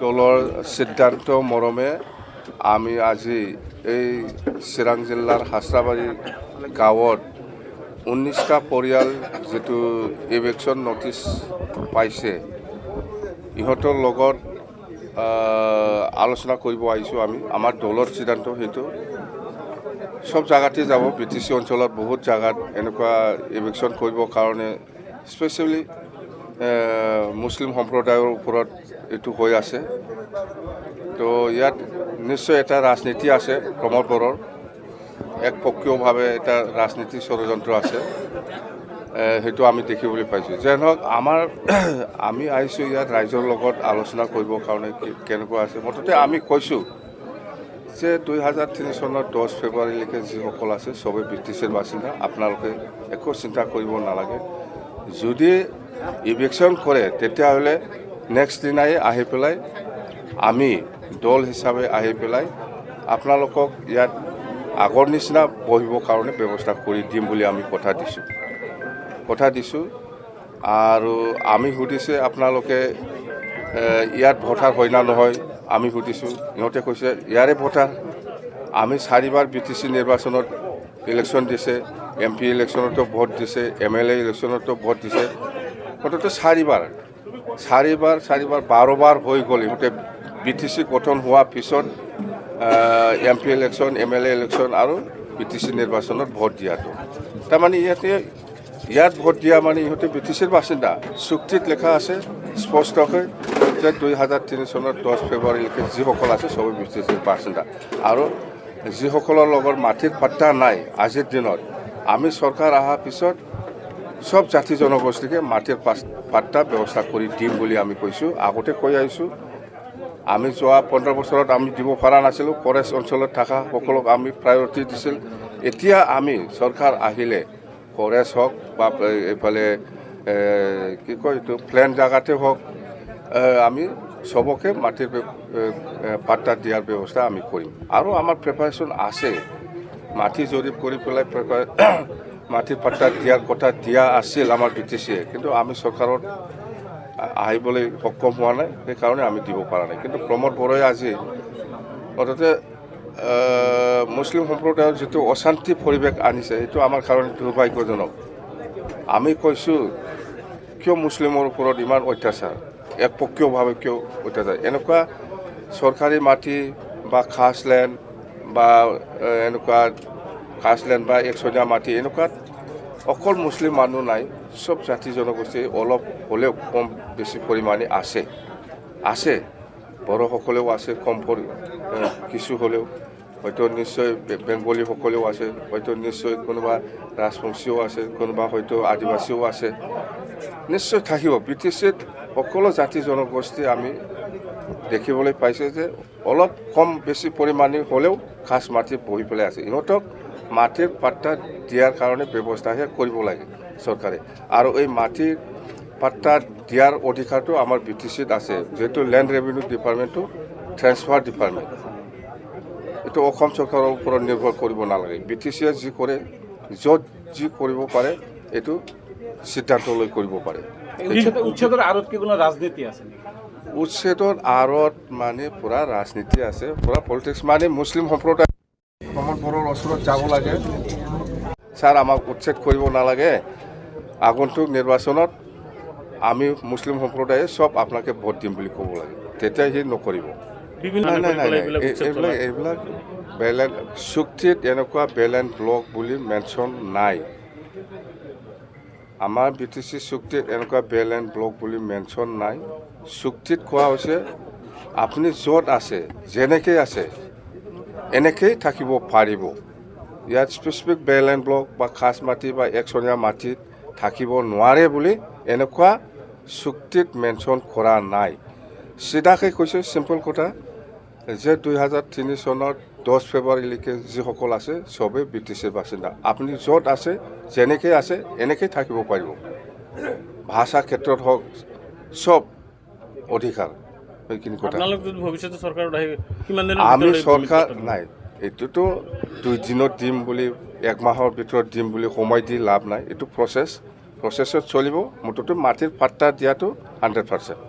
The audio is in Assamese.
দলৰ সিদ্ধান্ত মৰমে আমি আজি এই চিৰাং জিলাৰ হাছৰাবাৰী গাঁৱত 19টা পৰিয়াল যেটো ইভিকশ্যন নটিচ পাইছে ইহঁতৰ লগত আলোচনা কৰিব আহিছোঁ আমি আমাৰ দলৰ সিদ্ধান্ত হেতু সব জায়গাতে যাব বিটিসি অঞ্চলত বহুত জায়গাত এনেকুৱা ইভিকশ্যন কৰিবৰ কাৰণে স্পেচিয়েলি মুছলিম সম্প্ৰদায়ৰ ওপৰত এটো হৈ আছে তো ইয়াত নিশ্চয় এটা ৰাজনীতি আছে প্ৰমোদৰৰ একপক্ষীয়ভাৱে এটা ৰাজনীতি ষড়যন্ত্ৰ আছে হেতু আমি দেখিবলৈ পাইছোঁ যেন হওক আমি আহিছোঁ ইয়াত ৰাইজৰ লগত আলোচনা কৰিবৰ কাৰণে কেনেকুৱা আছে মুঠতে আমি কৈছোঁ যে 2003 চনৰ 10 ফেব্ৰুৱাৰীলৈকে যিসকল আছে সবে ব্ৰিটিছৰ বাসিন্দা আপোনালোকে একো চিন্তা কৰিব নালাগে যদি ইভিকশ্যন কৰে তেতিয়াহ'লে নেক্সট দিনাই আহি পেলাই আমি দল হিচাপে আহি পেলাই আপোনালোকক ইয়াত আগৰ নিচিনা বহিবৰ কাৰণে ব্যৱস্থা কৰি দিম বুলি আমি কথা দিছোঁ আৰু আমি সুধিছে আপোনালোকে ইয়াত ভোটাৰ হয় না নহয় আমি সুধিছোঁ ইহঁতে কৈছে ইয়াৰে ভোটাৰ আমি 4বাৰ বিটিসি নিৰ্বাচনত ইলেকশ্যন দিছে এমপি ইলেকশ্যনতো ভোট দিছে এমএলএ ইলেকশ্যনতো ভোট দিছে মুঠতে 4বাৰ 12বাৰ হৈ গ'ল ইহঁতে বিটিসি গঠন হোৱাৰ পিছত এমপি ইলেকশ্যন এমএলএ ইলেকশ্যন আৰু বিটিসি নিৰ্বাচনত ভোট দিয়াটো তাৰমানে ইয়াত ভোট দিয়া মানে ইহঁতে ব্ৰিটিছৰ বাসিন্দা চুক্তিত লেখা আছে স্পষ্টকৈ যে 2003 চনৰ 10 ফেব্ৰুৱাৰীলৈকে যিসকল আছে সবে ব্ৰিটিছৰ বাসিন্দা আৰু যিসকলৰ লগত মাটিৰ পাট্টা নাই আজিৰ দিনত আমি চৰকাৰ অহাৰ পিছত সব জাতি জনগোষ্ঠীকে মাটিৰ পাট্টা ব্যৱস্থা কৰি দিম বুলি আমি কৈছোঁ আগতে কৈ আহিছোঁ আমি যোৱা 15 বছৰত আমি দিব পৰা নাছিলোঁ ফৰেষ্ট অঞ্চলত থকা সকলক আমি প্ৰায়ৰিটি দিছিল এতিয়া আমি চৰকাৰ আহিলে ফৰেষ্ট হওক বা এইফালে কি কয় এইটো প্লেন জাগাতে হওক আমি সবকে মাটিৰ পাট্টা দিয়াৰ ব্যৱস্থা আমি কৰিম আৰু আমাৰ প্ৰিপাৰেশ্যন আছে মাটি জৰীপ কৰি পেলাই মাটিৰ পাট্টা দিয়াৰ কথা দিয়া আছিল আমাৰ বিটিচিয়ে কিন্তু আমি চৰকাৰত আহিবলৈ সক্ষম হোৱা নাই সেইকাৰণে আমি দিব পৰা নাই কিন্তু প্ৰমোদ বড়োৱে আজি অৰ্থাৎ মুছলিম সম্প্ৰদায়ৰ যিটো অশান্তি পৰিৱেশ আনিছে এইটো আমাৰ কাৰণে দুৰ্ভাগ্যজনক আমি কৈছোঁ কিয় মুছলিমৰ ওপৰত ইমান অত্যাচাৰ একপক্ষীয়ভাৱে কিয় অত্যাচাৰ এনেকুৱা চৰকাৰী মাটি বা খাছলেণ্ড বা এনেকুৱা খাছলেণ্ড বা একচনীয়া মাটি এনেকুৱাত অকল মুছলিম মানুহ নাই সব জাতি জনগোষ্ঠী অলপ হ'লেও কম বেছি পৰিমাণে আছে বড়োসকলেও আছে কম কিছু হ'লেও হয়তো নিশ্চয় বেংগলীসকলেও আছে হয়তো নিশ্চয় কোনোবা ৰাজবংশীও আছে কোনোবা হয়তো আদিবাসীও আছে নিশ্চয় থাকিব ব্ৰিটিছত সকলো জাতি জনগোষ্ঠী আমি দেখিবলৈ পাইছে যে অলপ কম বেছি পৰিমাণে হ'লেও খাছ মাটি বহি পেলাই আছে ইহঁতক মাটিৰ পাট্টা দিয়াৰ কাৰণে ব্যৱস্থাহে কৰিব লাগে চৰকাৰে আৰু এই মাটিৰ পাট্টা দিয়াৰ অধিকাৰটো আমাৰ ব্ৰিটিছত আছে যেহেতু লেণ্ড ৰেভিনিউ ডিপাৰ্টমেণ্টটো ট্ৰেন্সফাৰ ডিপাৰ্টমেণ্ট এইটো অসম চৰকাৰৰ ওপৰত নিৰ্ভৰ কৰিব নালাগে ব্ৰিটিছে যি কৰে য'ত যি কৰিব পাৰে এইটো সিদ্ধান্ত লৈ কৰিব পাৰে উচ্ছেদৰ আঁৰত কি কোনো ৰাজনীতি আছে উচ্ছেদৰ আঁৰত মানে পুৰা ৰাজনীতি আছে পুৰা পলিটিক্স মানে মুছলিম সম্প্ৰদায় প্ৰমোদ বড়োৰ ওচৰত যাব লাগে ছাৰ আমাক উচ্ছেদ কৰিব নালাগে আগন্তুক নিৰ্বাচনত আমি মুছলিম সম্প্ৰদায়ে সব আপোনাকে ভোট দিম বুলি ক'ব লাগে তেতিয়া সি নকৰিব এইবিলাক বেলেগ চুক্তিত এনেকুৱা বেলেঞ্চ ব্লক বুলি মেনশ্যন নাই আমাৰ বিটিসি চুক্তিত এনেকুৱা বেলেঞ্চ ব্লক বুলি মেনশ্যন নাই চুক্তিত কোৱা হৈছে আপুনি য'ত আছে যেনেকৈ আছে এনেকেই থাকিব পাৰিব ইয়াত স্পেচিফিক বেলেঞ্চ ব্লক বা খাছ মাটি বা একচনীয়া মাটিত থাকিব নোৱাৰে বুলি এনেকুৱা চুক্তিত মেনশ্যন কৰা নাই চিধাকৈ কৈছে চিম্পল কথা যে 2003 চনৰ 10 ফেব্ৰুৱাৰীলৈকে যিসকল আছে সবে ব্ৰিটিছৰ বাসিন্দা আপুনি য'ত আছে যেনেকৈ আছে এনেকৈ থাকিব পাৰিব ভাষা ক্ষেত্ৰত হওক সব অধিকাৰ সেইখিনি কথা আমি চৰকাৰ নাই এইটোতো 2 দিনত দিম বুলি 1 মাহৰ ভিতৰত দিম বুলি সময় দি লাভ নাই এইটো প্ৰচেছত চলিব মুঠতে মাটিৰ পাট্টা দিয়াটো 100%।